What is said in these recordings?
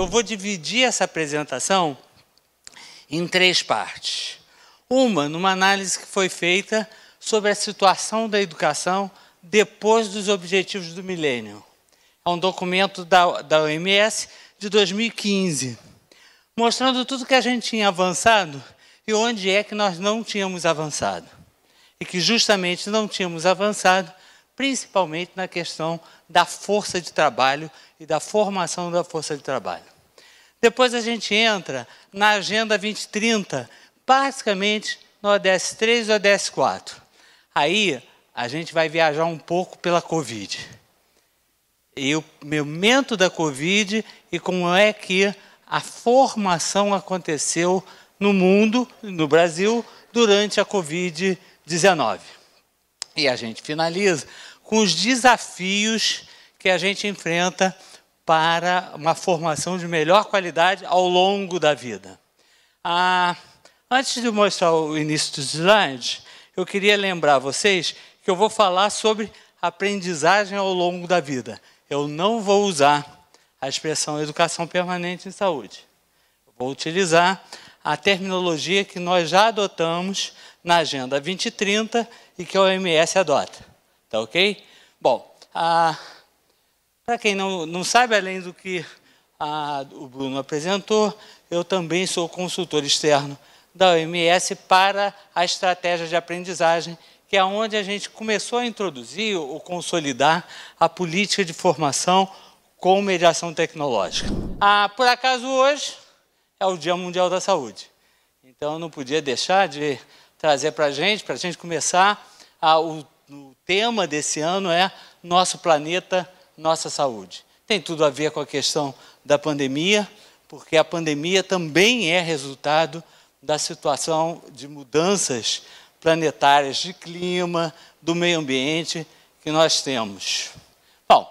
eu vou dividir essa apresentação em 3 partes. Uma, numa análise que foi feita sobre a situação da educação depois dos Objetivos do Milênio. É um documento da OMS de 2015, mostrando tudo que a gente tinha avançado e onde é que nós não tínhamos avançado. E que justamente não tínhamos avançado, principalmente na questão da força de trabalho e da formação da força de trabalho. Depois a gente entra na Agenda 2030, basicamente no ODS 3 e ODS 4. Aí a gente vai viajar um pouco pela Covid. E o momento da Covid e como é que a formação aconteceu no mundo, no Brasil, durante a Covid-19. E a gente finaliza com os desafios que a gente enfrenta para uma formação de melhor qualidade ao longo da vida. Antes de mostrar o início dos slides, eu queria lembrar vocês que eu vou falar sobre aprendizagem ao longo da vida. Eu não vou usar a expressão educação permanente em saúde. Eu vou utilizar a terminologia que nós já adotamos na Agenda 2030 e que a OMS adota. Tá ok? Bom, para quem não sabe, além do que o Bruno apresentou, eu também sou consultor externo da OMS para a estratégia de aprendizagem, que é onde a gente começou a introduzir ou consolidar a política de formação com mediação tecnológica. Por acaso, hoje é o Dia Mundial da Saúde. Então, eu não podia deixar de trazer para a gente começar. O tema desse ano é Nosso Planeta, Nossa Saúde. Tem tudo a ver com a questão da pandemia, porque a pandemia também é resultado da situação de mudanças planetárias de clima, do meio ambiente que nós temos. Bom,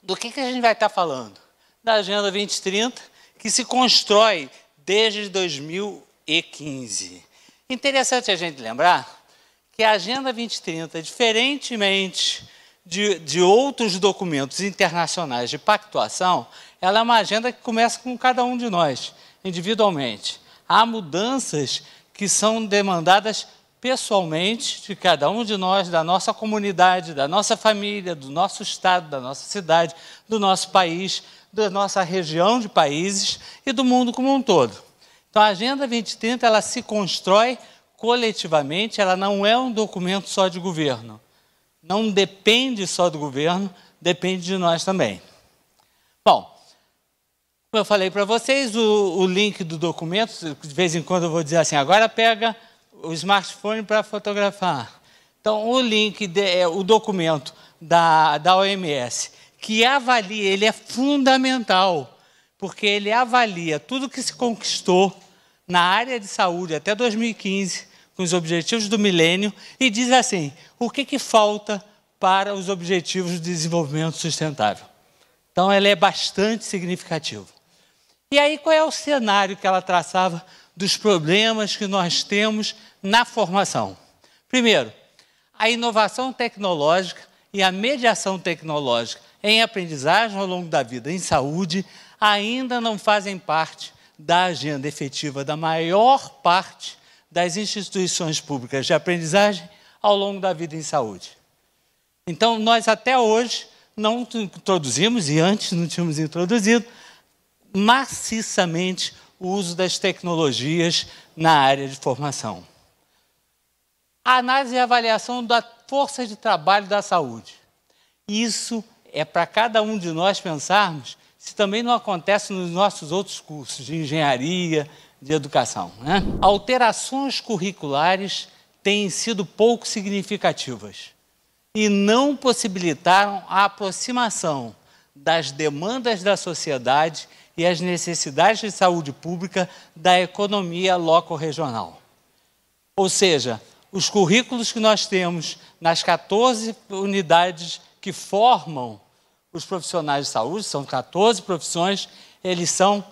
do que a gente vai estar falando? Da Agenda 2030, que se constrói desde 2015. Interessante a gente lembrar que a Agenda 2030, diferentemente de outros documentos internacionais de pactuação, ela é uma agenda que começa com cada um de nós, individualmente. Há mudanças que são demandadas pessoalmente de cada um de nós, da nossa comunidade, da nossa família, do nosso estado, da nossa cidade, do nosso país, da nossa região de países e do mundo como um todo. Então, a Agenda 2030 ela se constrói coletivamente, ela não é um documento só de governo. Não depende só do governo, depende de nós também. Bom, como eu falei para vocês, o link do documento, de vez em quando eu vou dizer assim, agora pega o smartphone para fotografar. Então, o link, o documento da OMS, que avalia, ele é fundamental, porque ele avalia tudo que se conquistou na área de saúde até 2015, com os Objetivos do Milênio, e diz assim, o que falta para os Objetivos de Desenvolvimento Sustentável. Então, ele é bastante significativo. E aí, qual é o cenário que ela traçava dos problemas que nós temos na formação? Primeiro, a inovação tecnológica e a mediação tecnológica em aprendizagem ao longo da vida em saúde ainda não fazem parte da agenda efetiva da maior parte das instituições públicas de aprendizagem ao longo da vida em saúde. Então, nós até hoje não introduzimos, e antes não tínhamos introduzido, maciçamente o uso das tecnologias na área de formação. A análise e avaliação da força de trabalho da saúde. Isso é para cada um de nós pensarmos se também não acontece nos nossos outros cursos de engenharia, de educação, né? Alterações curriculares têm sido pouco significativas e não possibilitaram a aproximação das demandas da sociedade e as necessidades de saúde pública da economia loco-regional. Ou seja, os currículos que nós temos nas 14 unidades que formam os profissionais de saúde, são 14 profissões, eles são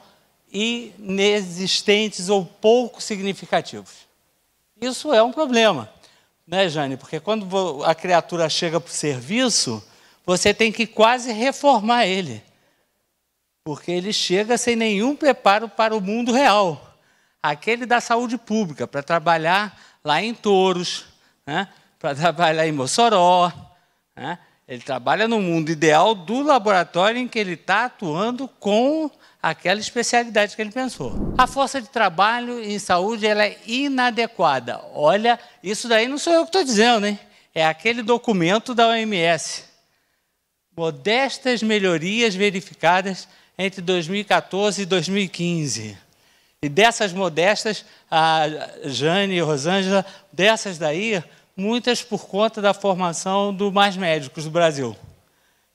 inexistentes ou pouco significativos. Isso é um problema, né, Jane? Porque quando a criatura chega para o serviço, você tem que quase reformar ele. porque ele chega sem nenhum preparo para o mundo real, aquele da saúde pública, para trabalhar lá em Touros, né? Para trabalhar em Mossoró, né? Ele trabalha no mundo ideal do laboratório em que ele está atuando com aquela especialidade que ele pensou. A força de trabalho em saúde ela é inadequada. Olha, isso daí não sou eu que estou dizendo, hein? É aquele documento da OMS. Modestas melhorias verificadas entre 2014 e 2015. E dessas modestas, a Jane e a Rosângela, dessas daí, muitas por conta da formação do Mais Médicos do Brasil.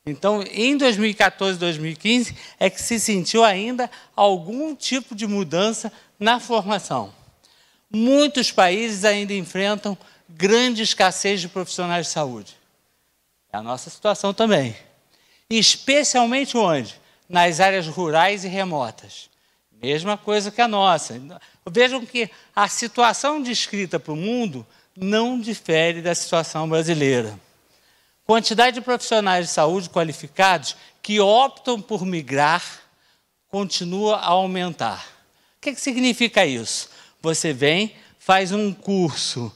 Então, em 2014 e 2015, é que se sentiu ainda algum tipo de mudança na formação. Muitos países ainda enfrentam grande escassez de profissionais de saúde. É a nossa situação também. Especialmente onde? Nas áreas rurais e remotas. Mesma coisa que a nossa. Vejam que a situação descrita para o mundo não difere da situação brasileira. Quantidade de profissionais de saúde qualificados que optam por migrar continua a aumentar. O que significa isso? Você vem, faz um curso,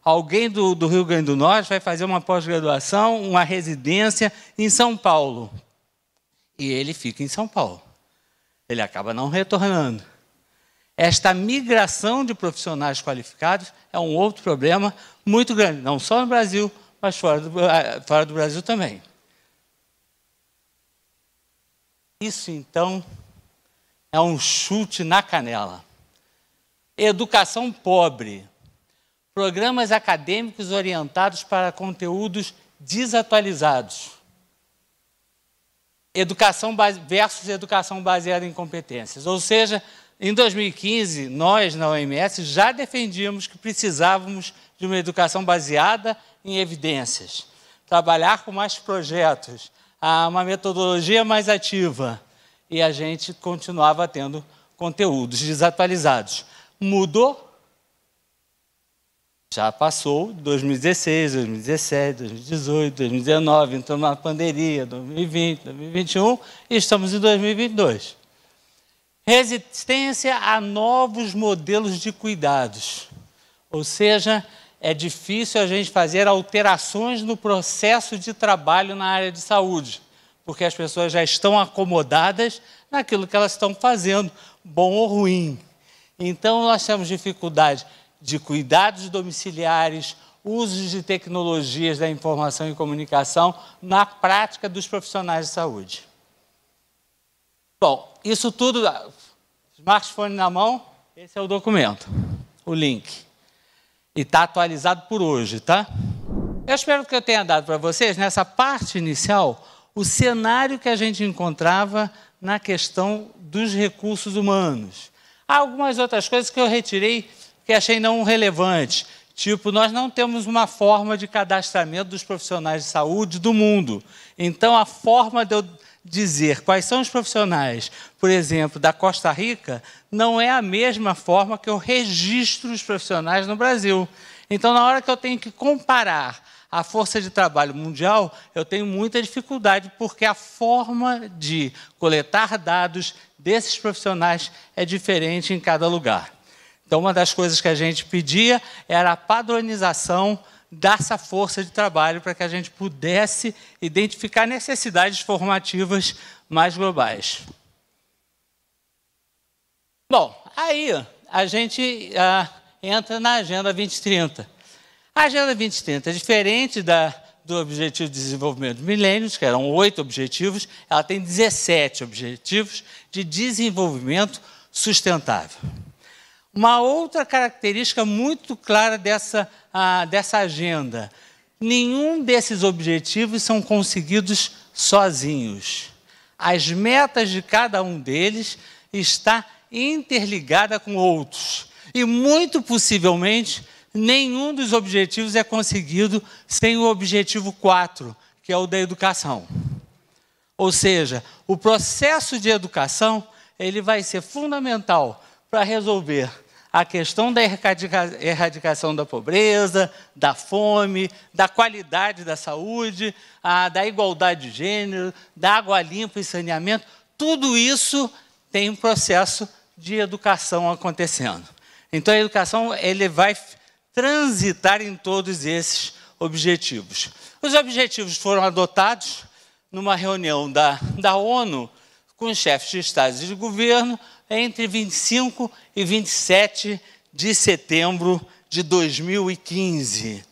alguém do Rio Grande do Norte vai fazer uma pós-graduação, uma residência em São Paulo. E ele fica em São Paulo. Ele acaba não retornando. Esta migração de profissionais qualificados é um outro problema muito grande, não só no Brasil, mas fora do Brasil também. Isso, então, é um chute na canela. Educação pobre. Programas acadêmicos orientados para conteúdos desatualizados. Educação versus educação baseada em competências. Ou seja, em 2015, nós, na OMS, já defendíamos que precisávamos de uma educação baseada em evidências. Trabalhar com mais projetos, uma metodologia mais ativa. E a gente continuava tendo conteúdos desatualizados. Mudou? Já passou 2016, 2017, 2018, 2019, entramos na pandemia, 2020, 2021 e estamos em 2022. Resistência a novos modelos de cuidados. Ou seja, é difícil a gente fazer alterações no processo de trabalho na área de saúde, porque as pessoas já estão acomodadas naquilo que elas estão fazendo, bom ou ruim. Então, nós temos dificuldade de cuidados domiciliares, usos de tecnologias da informação e comunicação na prática dos profissionais de saúde. Bom, isso tudo, smartphone na mão, esse é o documento, o link. E está atualizado por hoje, tá? Eu espero que eu tenha dado para vocês, nessa parte inicial, o cenário que a gente encontrava na questão dos recursos humanos. Há algumas outras coisas que eu retirei que achei não relevante. Tipo, nós não temos uma forma de cadastramento dos profissionais de saúde do mundo. Então, a forma de eu dizer quais são os profissionais, por exemplo, da Costa Rica, não é a mesma forma que eu registro os profissionais no Brasil. Então, na hora que eu tenho que comparar a força de trabalho mundial, eu tenho muita dificuldade, porque a forma de coletar dados desses profissionais é diferente em cada lugar. Então, uma das coisas que a gente pedia era a padronização dessa força de trabalho para que a gente pudesse identificar necessidades formativas mais globais. Bom, aí a gente entra na Agenda 2030. A Agenda 2030 é diferente do Objetivo de Desenvolvimento dos Milênios, que eram 8 objetivos, ela tem 17 objetivos de desenvolvimento sustentável. Uma outra característica muito clara dessa agenda: nenhum desses objetivos são conseguidos sozinhos. As metas de cada um deles está interligada com outros. E, muito possivelmente, nenhum dos objetivos é conseguido sem o objetivo 4, que é o da educação. Ou seja, o processo de educação ele vai ser fundamental para resolver a questão da erradicação da pobreza, da fome, da qualidade da saúde, da igualdade de gênero, da água limpa e saneamento. Tudo isso tem um processo de educação acontecendo. Então, a educação ele vai transitar em todos esses objetivos. Os objetivos foram adotados numa reunião da ONU com os chefes de Estado e de governo entre 25 e 27 de setembro de 2015.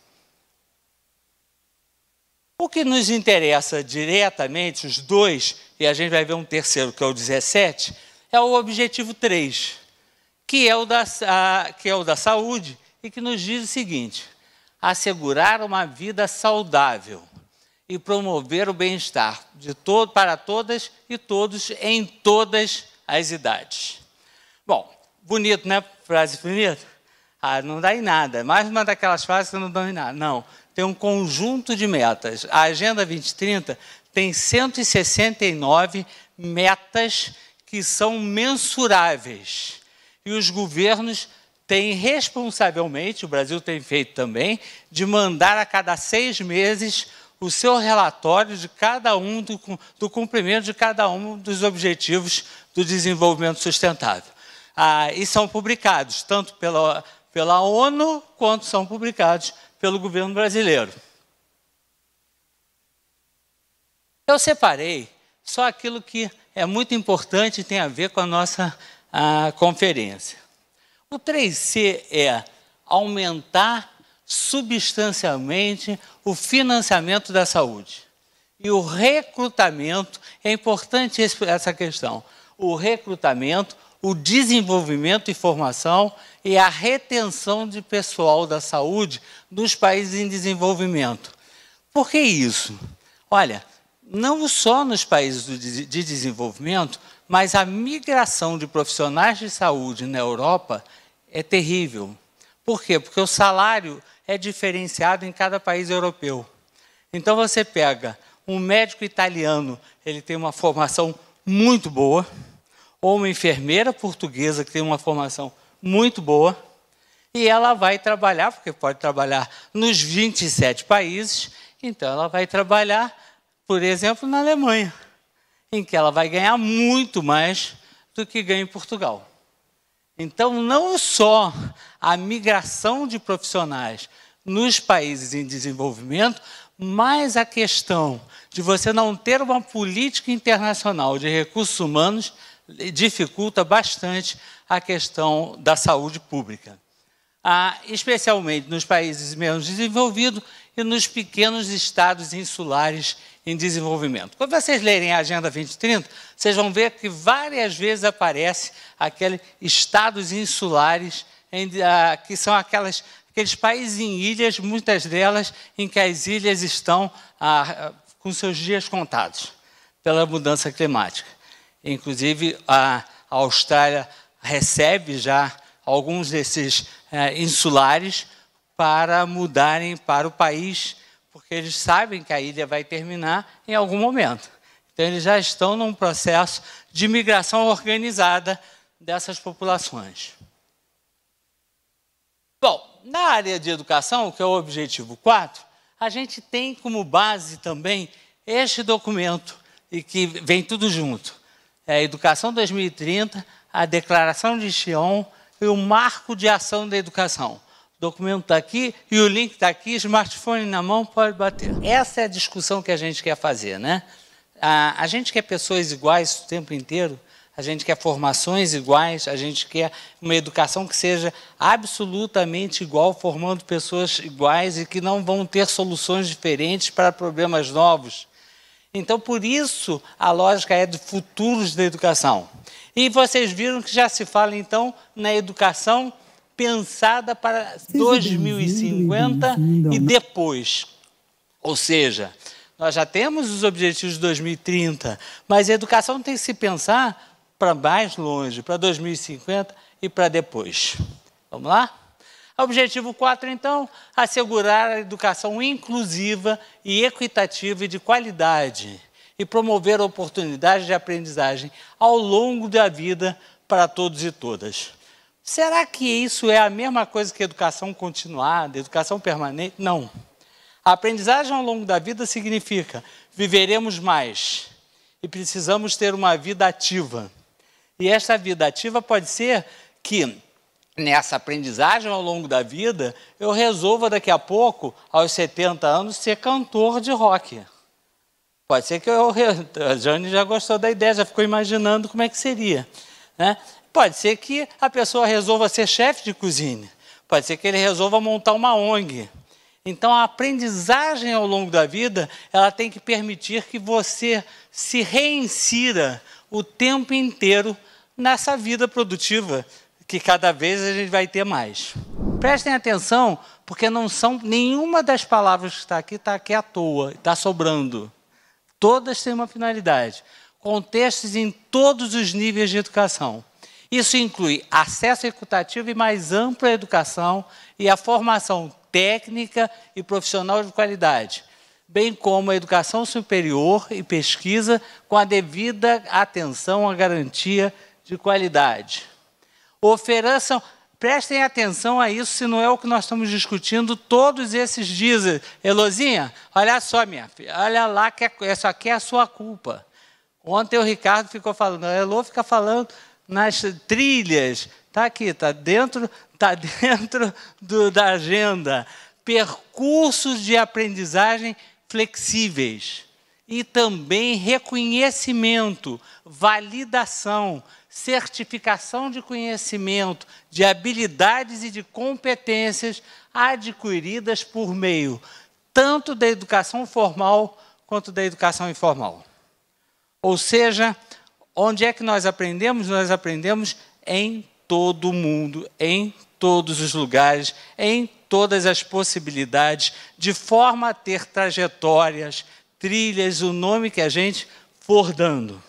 O que nos interessa diretamente, os dois, e a gente vai ver um terceiro, que é o 17, é o objetivo 3, que é o da saúde, e que nos diz o seguinte: assegurar uma vida saudável e promover o bem-estar para todas e todos em todas as idades. Bom, bonito, né? Frase bonita? Não dá em nada. Mais uma daquelas frases que não dão em nada. Não, tem um conjunto de metas. A Agenda 2030 tem 169 metas que são mensuráveis. E os governos têm responsavelmente, o Brasil tem feito também, de mandar a cada 6 meses o seu relatório de cada um, do cumprimento de cada um dos objetivos do desenvolvimento sustentável. E são publicados tanto pela ONU, quanto são publicados pelo governo brasileiro. Eu separei só aquilo que é muito importante e tem a ver com a nossa conferência. O 3C é aumentar substancialmente o financiamento da saúde. E o recrutamento, é importante essa questão, o recrutamento, o desenvolvimento e formação e a retenção de pessoal da saúde dos países em desenvolvimento. Por que isso? Olha, não só nos países de desenvolvimento, mas a migração de profissionais de saúde na Europa é terrível. Por quê? Porque o salário é diferenciado em cada país europeu. Então, você pega um médico italiano, ele tem uma formação muito boa, ou uma enfermeira portuguesa que tem uma formação muito boa, e ela vai trabalhar, porque pode trabalhar nos 27 países, então ela vai trabalhar, por exemplo, na Alemanha, em que ela vai ganhar muito mais do que ganha em Portugal. Então, não só a migração de profissionais nos países em desenvolvimento, mas a questão de você não ter uma política internacional de recursos humanos dificulta bastante a questão da saúde pública. Especialmente nos países menos desenvolvidos e nos pequenos estados insulares em desenvolvimento. Quando vocês lerem a Agenda 2030, vocês vão ver que várias vezes aparece aqueles estados insulares, que são aqueles países em ilhas, muitas delas em que as ilhas estão com seus dias contados pela mudança climática. Inclusive, a Austrália recebe já alguns desses insulares para mudarem para o país, porque eles sabem que a ilha vai terminar em algum momento. Então, eles já estão num processo de migração organizada dessas populações. Bom, na área de educação, que é o objetivo 4, a gente tem como base também este documento, e que vem tudo junto. É a Educação 2030, a Declaração de Xi'an e o Marco de Ação da Educação. O documento está aqui e o link está aqui, smartphone na mão, pode bater. Essa é a discussão que a gente quer fazer, né? A gente quer pessoas iguais o tempo inteiro, a gente quer formações iguais, a gente quer uma educação que seja absolutamente igual, formando pessoas iguais e que não vão ter soluções diferentes para problemas novos. Então, por isso, a lógica é de futuros da educação. E vocês viram que já se fala, então, na educação pensada para 2050 e depois. Ou seja, nós já temos os objetivos de 2030, mas a educação tem que se pensar para mais longe, para 2050 e para depois. Vamos lá? Objetivo 4, então, assegurar a educação inclusiva e equitativa e de qualidade e promover oportunidades de aprendizagem ao longo da vida para todos e todas. Será que isso é a mesma coisa que educação continuada, educação permanente? Não. A aprendizagem ao longo da vida significa viveremos mais e precisamos ter uma vida ativa. E esta vida ativa pode ser que, nessa aprendizagem ao longo da vida, eu resolva daqui a pouco, aos 70 anos, ser cantor de rock. Pode ser que a Jane já gostou da ideia, já ficou imaginando como é que seria, né? Pode ser que a pessoa resolva ser chefe de cozinha. Pode ser que ele resolva montar uma ONG. Então, a aprendizagem ao longo da vida, ela tem que permitir que você se reinsira o tempo inteiro nessa vida produtiva, que cada vez a gente vai ter mais. Prestem atenção, porque não são nenhuma das palavras que está aqui à toa, está sobrando. Todas têm uma finalidade. Contextos em todos os níveis de educação. Isso inclui acesso equitativo e mais ampla educação e a formação técnica e profissional de qualidade, bem como a educação superior e pesquisa com a devida atenção à garantia de qualidade. Ofereçam, prestem atenção a isso, se não é o que nós estamos discutindo todos esses dias. Elozinha, olha só, minha filha, olha lá que isso aqui é a sua culpa. Ontem o Ricardo ficou falando, a Elô fica falando nas trilhas, está aqui, está dentro da agenda, percursos de aprendizagem flexíveis e também reconhecimento, validação, certificação de conhecimento, de habilidades e de competências adquiridas por meio tanto da educação formal quanto da educação informal. Ou seja, onde é que nós aprendemos? Nós aprendemos em todo o mundo, em todos os lugares, em todas as possibilidades, de forma a ter trajetórias, trilhas, o nome que a gente for dando.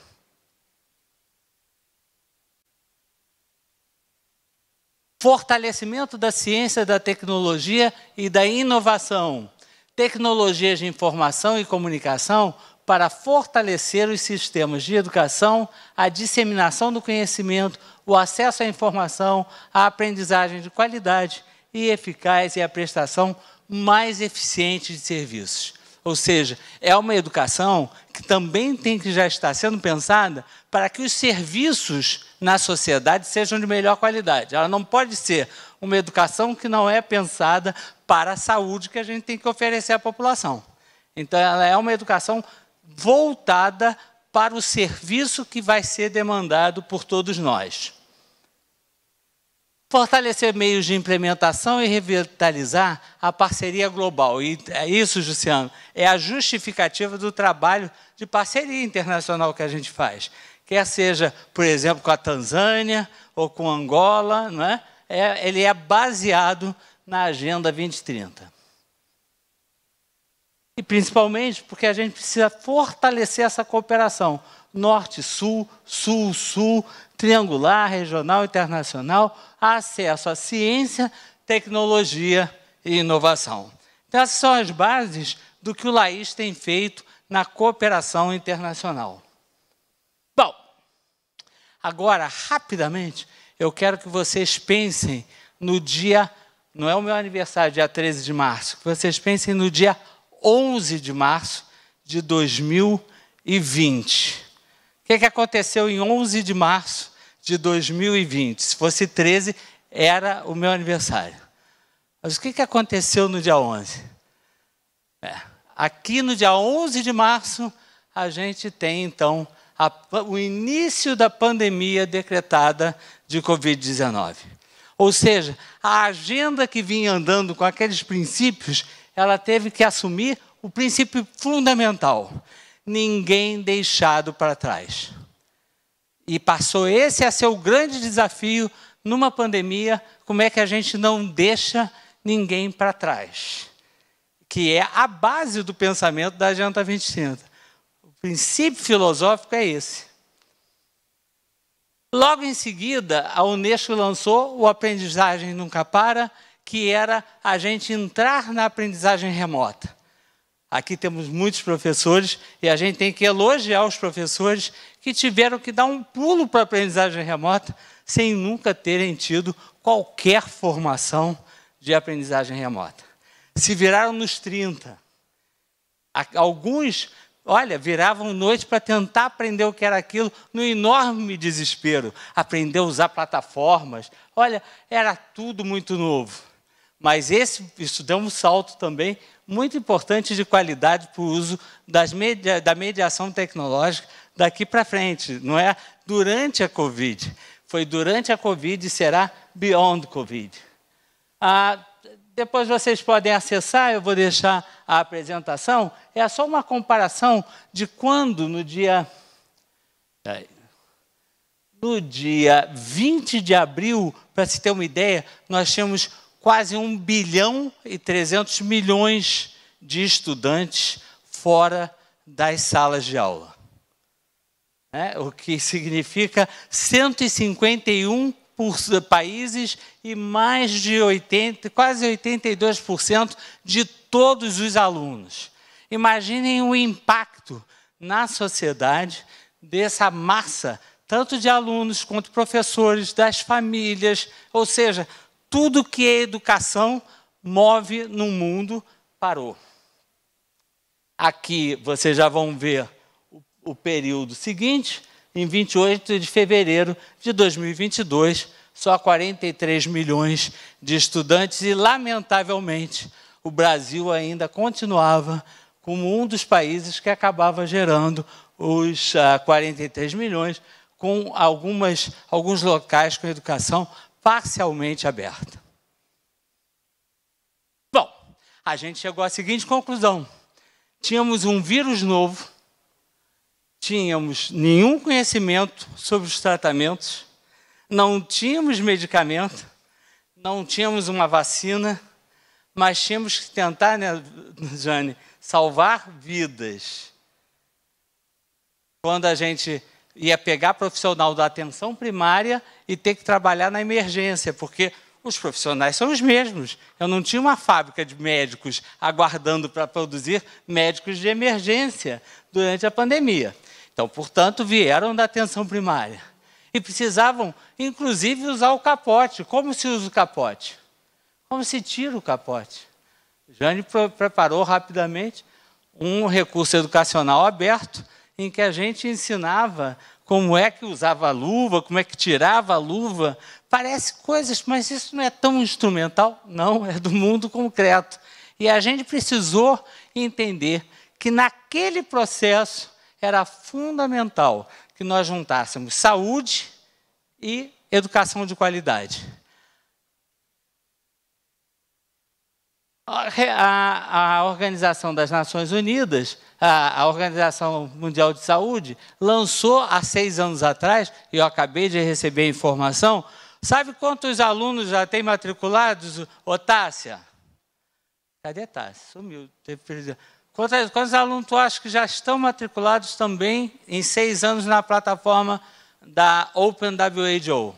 Fortalecimento da ciência, da tecnologia e da inovação. Tecnologias de informação e comunicação para fortalecer os sistemas de educação, a disseminação do conhecimento, o acesso à informação, a aprendizagem de qualidade e eficaz e a prestação mais eficiente de serviços. Ou seja, é uma educação que também tem que já estar sendo pensada para que os serviços na sociedade sejam de melhor qualidade. Ela não pode ser uma educação que não é pensada para a saúde que a gente tem que oferecer à população. Então, ela é uma educação voltada para o serviço que vai ser demandado por todos nós. Fortalecer meios de implementação e revitalizar a parceria global. E é isso, Luciano, é a justificativa do trabalho de parceria internacional que a gente faz. Quer seja, por exemplo, com a Tanzânia ou com Angola, não é? Ele é baseado na Agenda 2030. E principalmente porque a gente precisa fortalecer essa cooperação norte-sul, sul-sul, triangular, regional, internacional, acesso à ciência, tecnologia e inovação. Então, essas são as bases do que o LAIS tem feito na cooperação internacional. Bom, agora, rapidamente, eu quero que vocês pensem no dia, não é o meu aniversário, dia 13 de março, que vocês pensem no dia 11 de março de 2020. O que aconteceu em 11 de março de 2020? Se fosse 13, era o meu aniversário. Mas o que aconteceu no dia 11? Aqui no dia 11 de março, a gente tem, então, o início da pandemia decretada de Covid-19. Ou seja, a agenda que vinha andando com aqueles princípios, ela teve que assumir o princípio fundamental: ninguém deixado para trás. E passou esse a ser o grande desafio numa pandemia, como é que a gente não deixa ninguém para trás, que é a base do pensamento da Agenda 2030. O princípio filosófico é esse. Logo em seguida, a Unesco lançou o Aprendizagem Nunca Para, que era a gente entrar na aprendizagem remota. Aqui temos muitos professores e a gente tem que elogiar os professores que tiveram que dar um pulo para a aprendizagem remota, sem nunca terem tido qualquer formação de aprendizagem remota. Se viraram nos 30. Alguns, olha, viravam noite para tentar aprender o que era aquilo, no enorme desespero. Aprender a usar plataformas. Olha, era tudo muito novo. Mas isso deu um salto também muito importante de qualidade para o uso da mediação tecnológica daqui para frente. Não é durante a Covid. Foi durante a Covid e será beyond Covid. Depois vocês podem acessar, eu vou deixar a apresentação. É só uma comparação de quando, no dia 20 de abril, para se ter uma ideia, nós tínhamos quase 1 bilhão e 300 milhões de estudantes fora das salas de aula. O que significa 151 países e mais de quase 82% de todos os alunos. Imaginem o impacto na sociedade dessa massa, tanto de alunos quanto professores, das famílias, ou seja, tudo que a educação move no mundo parou. Aqui vocês já vão ver o período seguinte, em 28 de fevereiro de 2022, só 43 milhões de estudantes e, lamentavelmente, o Brasil ainda continuava como um dos países que acabava gerando os 43 milhões, com alguns locais com educação parcialmente aberta. Bom, a gente chegou à seguinte conclusão. Tínhamos um vírus novo, tínhamos nenhum conhecimento sobre os tratamentos, não tínhamos medicamento, não tínhamos uma vacina, mas tínhamos que tentar, né, Jane, salvar vidas. Quando a gente ia pegar profissional da atenção primária e ter que trabalhar na emergência, porque os profissionais são os mesmos. Eu não tinha uma fábrica de médicos aguardando para produzir médicos de emergência durante a pandemia. Então, portanto, vieram da atenção primária. E precisavam, inclusive, usar o capote. Como se usa o capote? Como se tira o capote? Jane preparou rapidamente um recurso educacional aberto, em que a gente ensinava como é que usava a luva, como é que tirava a luva. Parece coisas, mas isso não é tão instrumental. Não, é do mundo concreto. E a gente precisou entender que naquele processo era fundamental que nós juntássemos saúde e educação de qualidade. A Organização das Nações Unidas, a Organização Mundial de Saúde, lançou há 6 anos atrás, e eu acabei de receber a informação, sabe quantos alunos já tem matriculados, ô Tássia? Cadê Tássia? Sumiu. Quantos alunos tu acha que já estão matriculados também em 6 anos na plataforma da OpenWHO?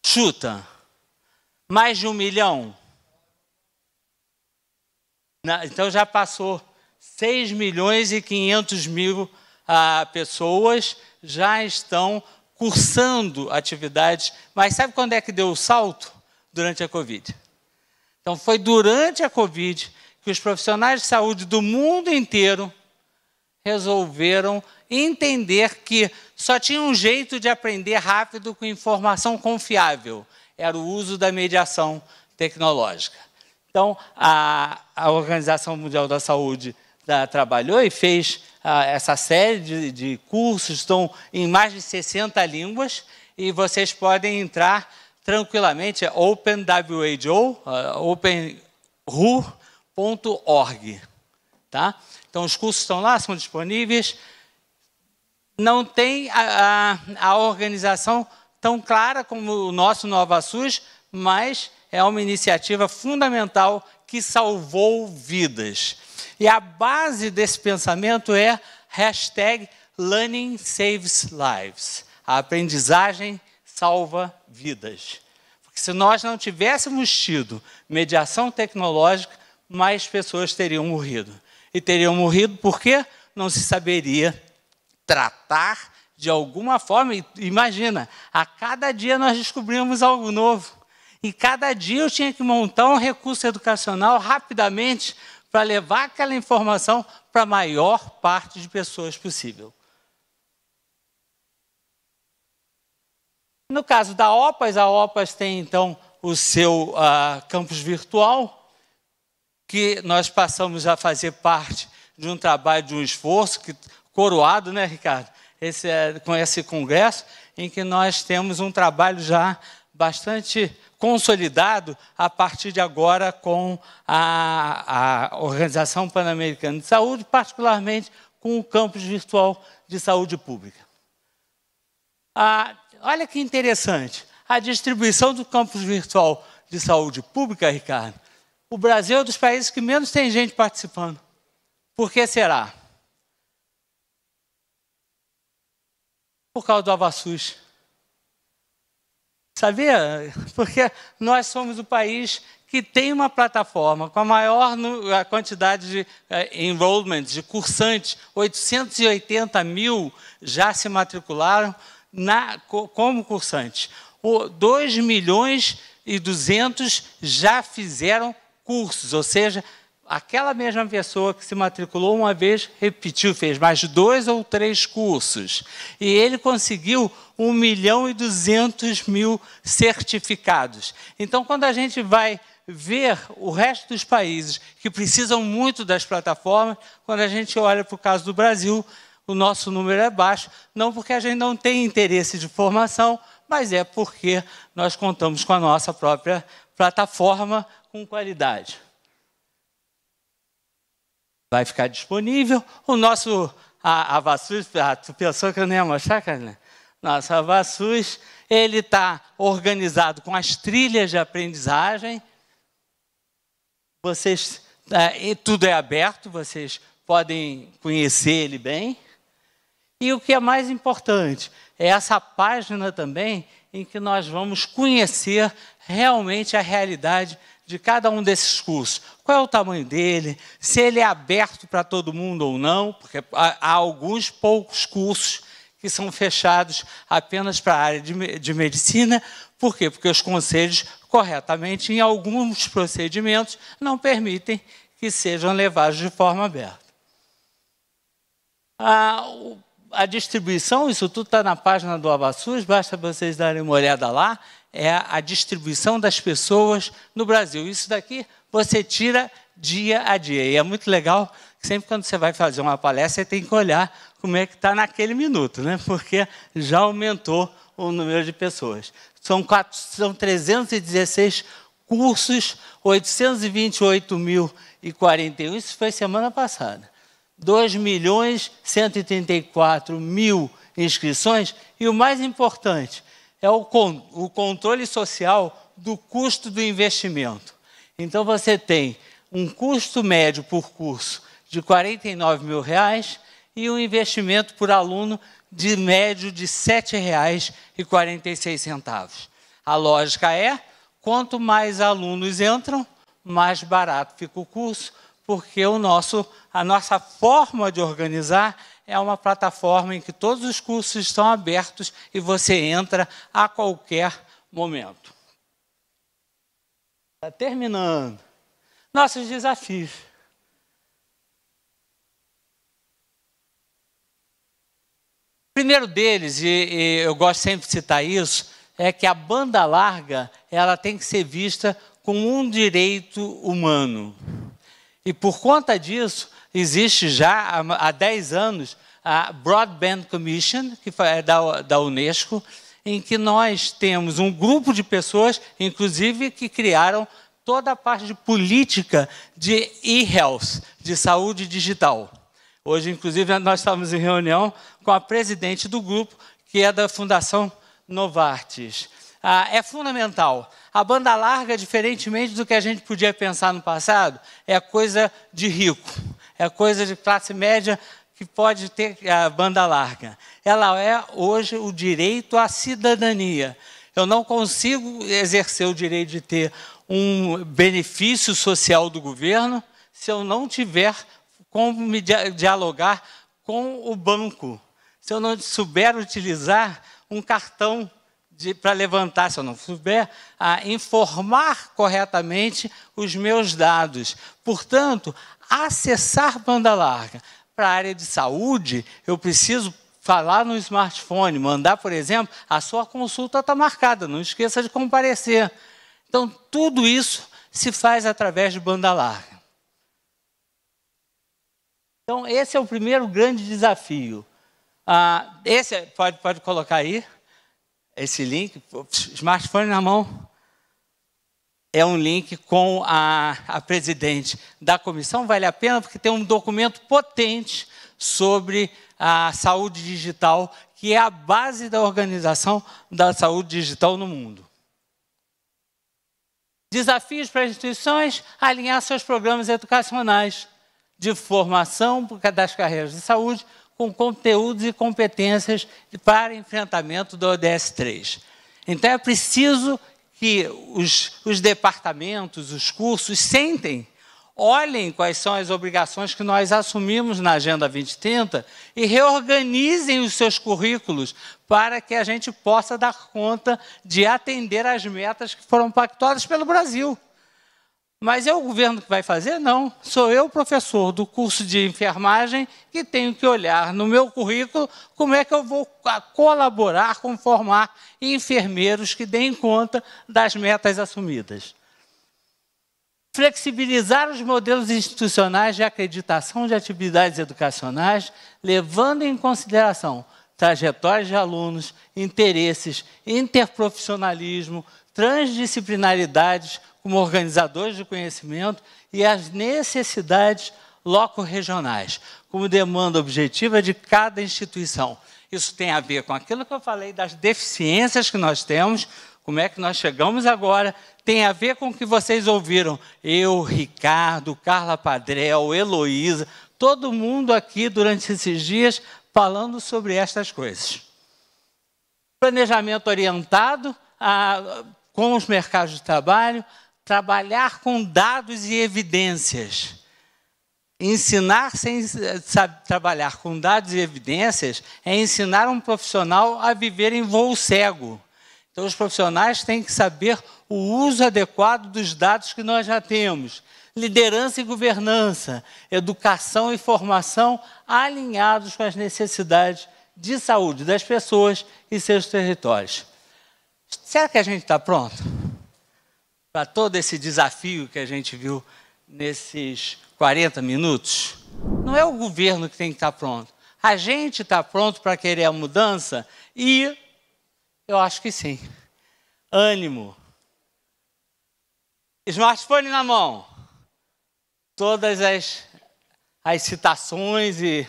Chuta. Mais de 1 milhão? Então já passou 6 milhões e 500 mil pessoas já estão cursando atividades. Mas sabe quando é que deu o salto? Durante a Covid. Então foi durante a Covid que os profissionais de saúde do mundo inteiro resolveram entender que só tinha um jeito de aprender rápido com informação confiável. Era o uso da mediação tecnológica. Então, a Organização Mundial da Saúde trabalhou e fez essa série de cursos, estão em mais de 60 línguas, e vocês podem entrar tranquilamente, é OpenWHO, openwho.org. Tá? Então, os cursos estão lá, são disponíveis. Não tem a organização tão clara como o nosso NovaSUS, mas é uma iniciativa fundamental que salvou vidas. E a base desse pensamento é #LearningSavesLives. A aprendizagem salva vidas. Porque se nós não tivéssemos tido mediação tecnológica, mais pessoas teriam morrido. E teriam morrido porque não se saberia tratar, de alguma forma, imagina, a cada dia nós descobrimos algo novo. E cada dia eu tinha que montar um recurso educacional rapidamente para levar aquela informação para a maior parte de pessoas possível. No caso da OPAS, a OPAS tem, então, o seu campus virtual, que nós passamos a fazer parte de um trabalho, de um esforço, coroado, né, Ricardo? Com esse congresso, em que nós temos um trabalho já bastante consolidado a partir de agora com a Organização Pan-Americana de Saúde, particularmente com o campus virtual de saúde pública. Olha que interessante, a distribuição do campus virtual de saúde pública, Ricardo, o Brasil é um dos países que menos tem gente participando. Por que será? Por causa do AvaSUS. Sabia? Porque nós somos o país que tem uma plataforma com a maior quantidade de enrollment, de cursantes, 880 mil já se matricularam como cursantes. 2 milhões e 200 já fizeram cursos, ou seja, aquela mesma pessoa que se matriculou uma vez, repetiu, fez mais de 2 ou 3 cursos. E ele conseguiu 1.200.000 certificados. Então, quando a gente vai ver o resto dos países que precisam muito das plataformas, quando a gente olha para o caso do Brasil, o nosso número é baixo, não porque a gente não tem interesse de formação, mas é porque nós contamos com a nossa própria plataforma com qualidade. Vai ficar disponível o nosso AvaSUS. Tu pensou que eu não ia mostrar, cara? Nosso AvaSUS, ele está organizado com as trilhas de aprendizagem. Tudo é aberto, vocês podem conhecer ele bem. E o que é mais importante é essa página também em que nós vamos conhecer realmente a realidade de cada um desses cursos. Qual é o tamanho dele, se ele é aberto para todo mundo ou não, porque há alguns poucos cursos que são fechados apenas para a área de medicina. Por quê? Porque os conselhos, corretamente, em alguns procedimentos, não permitem que sejam levados de forma aberta. A distribuição, isso tudo está na página do AvaSUS, basta vocês darem uma olhada lá, é a distribuição das pessoas no Brasil. Isso daqui você tira dia a dia. E é muito legal que sempre quando você vai fazer uma palestra, você tem que olhar como é que está naquele minuto, né? Porque já aumentou o número de pessoas. São 316 cursos, 828.041, isso foi semana passada. 2.134.000 inscrições, e o mais importante é o controle social do custo do investimento. Então, você tem um custo médio por curso de R$ 49.000 e um investimento por aluno de médio de R$ 7,46. A lógica é, quanto mais alunos entram, mais barato fica o curso, porque a nossa forma de organizar é uma plataforma em que todos os cursos estão abertos e você entra a qualquer momento. Está terminando. Nossos desafios. O primeiro deles, e eu gosto sempre de citar isso, é que a banda larga ela tem que ser vista como um direito humano. E por conta disso, existe já há 10 anos a Broadband Commission, que é da Unesco, em que nós temos um grupo de pessoas, inclusive, que criaram toda a parte de política de e-health, de saúde digital. Hoje, inclusive, nós estamos em reunião com a presidente do grupo, que é da Fundação Novartis. É fundamental. A banda larga, diferentemente do que a gente podia pensar no passado, é coisa de rico, é coisa de classe média que pode ter a banda larga. Ela é, hoje, o direito à cidadania. Eu não consigo exercer o direito de ter um benefício social do governo se eu não tiver como me dialogar com o banco. se eu não souber utilizar um cartão para levantar, se eu não souber informar corretamente os meus dados. Portanto, acessar banda larga para a área de saúde, eu preciso falar no smartphone, mandar, por exemplo, a sua consulta está marcada, não esqueça de comparecer. Então, tudo isso se faz através de banda larga. Então, esse é o primeiro grande desafio. Pode colocar aí, esse link, smartphone na mão, é um link com a presidente da comissão, vale a pena porque tem um documento potente sobre a saúde digital, que é a base da organização da saúde digital no mundo. Desafios para as instituições: alinhar seus programas educacionais de formação das carreiras de saúde com conteúdos e competências para enfrentamento do ODS 3. Então, é preciso que os departamentos, os cursos, olhem quais são as obrigações que nós assumimos na Agenda 2030 e reorganizem os seus currículos para que a gente possa dar conta de atender às metas que foram pactuadas pelo Brasil. Mas é o governo que vai fazer? Não. Sou eu, professor do curso de enfermagem, que tenho que olhar no meu currículo como é que eu vou colaborar com formar enfermeiros que deem conta das metas assumidas. Flexibilizar os modelos institucionais de acreditação de atividades educacionais, levando em consideração trajetórias de alunos, interesses, interprofissionalismo, transdisciplinaridades como organizadores de conhecimento e as necessidades loco-regionais, como demanda objetiva de cada instituição. Isso tem a ver com aquilo que eu falei das deficiências que nós temos, como é que nós chegamos agora, tem a ver com o que vocês ouviram. Eu, Ricardo, Carla Padrel, Heloísa, todo mundo aqui durante esses dias falando sobre estas coisas. Planejamento orientado com os mercados de trabalho, trabalhar com dados e evidências. Ensinar sem trabalhar com dados e evidências é ensinar um profissional a viver em voo cego. Então, os profissionais têm que saber o uso adequado dos dados que nós já temos. Liderança e governança, educação e formação alinhados com as necessidades de saúde das pessoas e seus territórios. Será que a gente está pronto para todo esse desafio que a gente viu nesses 40 minutos? Não é o governo que tem que estar pronto. A gente está pronto para querer a mudança e eu acho que sim. Ânimo. Smartphone na mão. Todas as citações e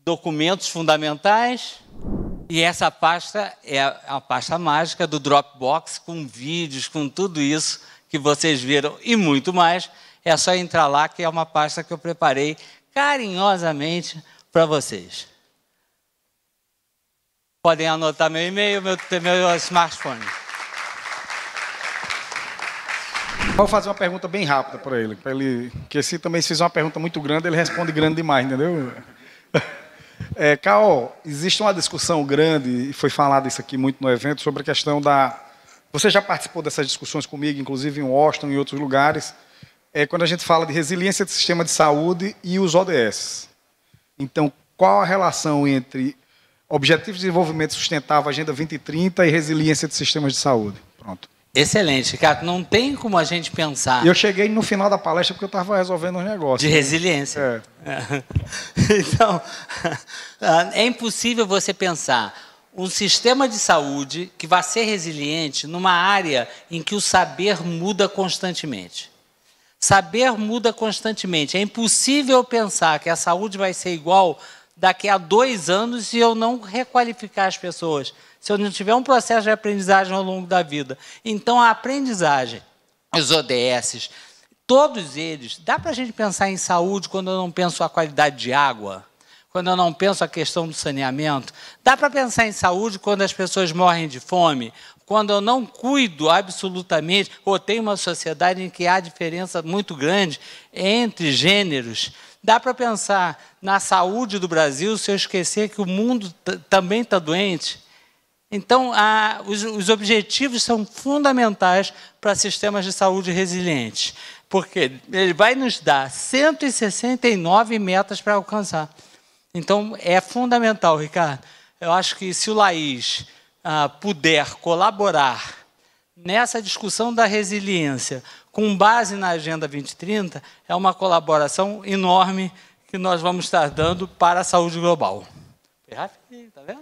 documentos fundamentais. E essa pasta é a pasta mágica do Dropbox, com vídeos, com tudo isso que vocês viram e muito mais. É só entrar lá, que é uma pasta que eu preparei carinhosamente para vocês. Podem anotar meu e-mail, meu smartphone. Vou fazer uma pergunta bem rápida para ele, porque se também se fizer uma pergunta muito grande, ele responde grande demais, entendeu? Caô, existe uma discussão grande, e foi falado isso aqui muito no evento, sobre a questão da... Você já participou dessas discussões comigo, inclusive em Washington e em outros lugares, quando a gente fala de resiliência do sistema de saúde e os ODS. Então, qual a relação entre Objetivos de Desenvolvimento Sustentável, Agenda 2030 e resiliência dos sistemas de saúde? Pronto. Excelente, Ricardo. Não tem como a gente pensar... Eu cheguei no final da palestra porque eu estava resolvendo uns negócios. De resiliência. Então, é impossível você pensar um sistema de saúde que vai ser resiliente numa área em que o saber muda constantemente. Saber muda constantemente. É impossível pensar que a saúde vai ser igual daqui a 2 anos se eu não requalificar as pessoas, se eu não tiver um processo de aprendizagem ao longo da vida. Então, a aprendizagem, os ODS, todos eles, dá para a gente pensar em saúde quando eu não penso a qualidade de água, quando eu não penso a questão do saneamento, dá para pensar em saúde quando as pessoas morrem de fome, quando eu não cuido absolutamente, ou tem uma sociedade em que há diferença muito grande entre gêneros, dá para pensar na saúde do Brasil se eu esquecer que o mundo também está doente? Então, os objetivos são fundamentais para sistemas de saúde resilientes, porque ele vai nos dar 169 metas para alcançar. Então, é fundamental, Ricardo. Eu acho que se o Laís puder colaborar nessa discussão da resiliência, com base na Agenda 2030, é uma colaboração enorme que nós vamos estar dando para a saúde global. Foi rápido, tá vendo?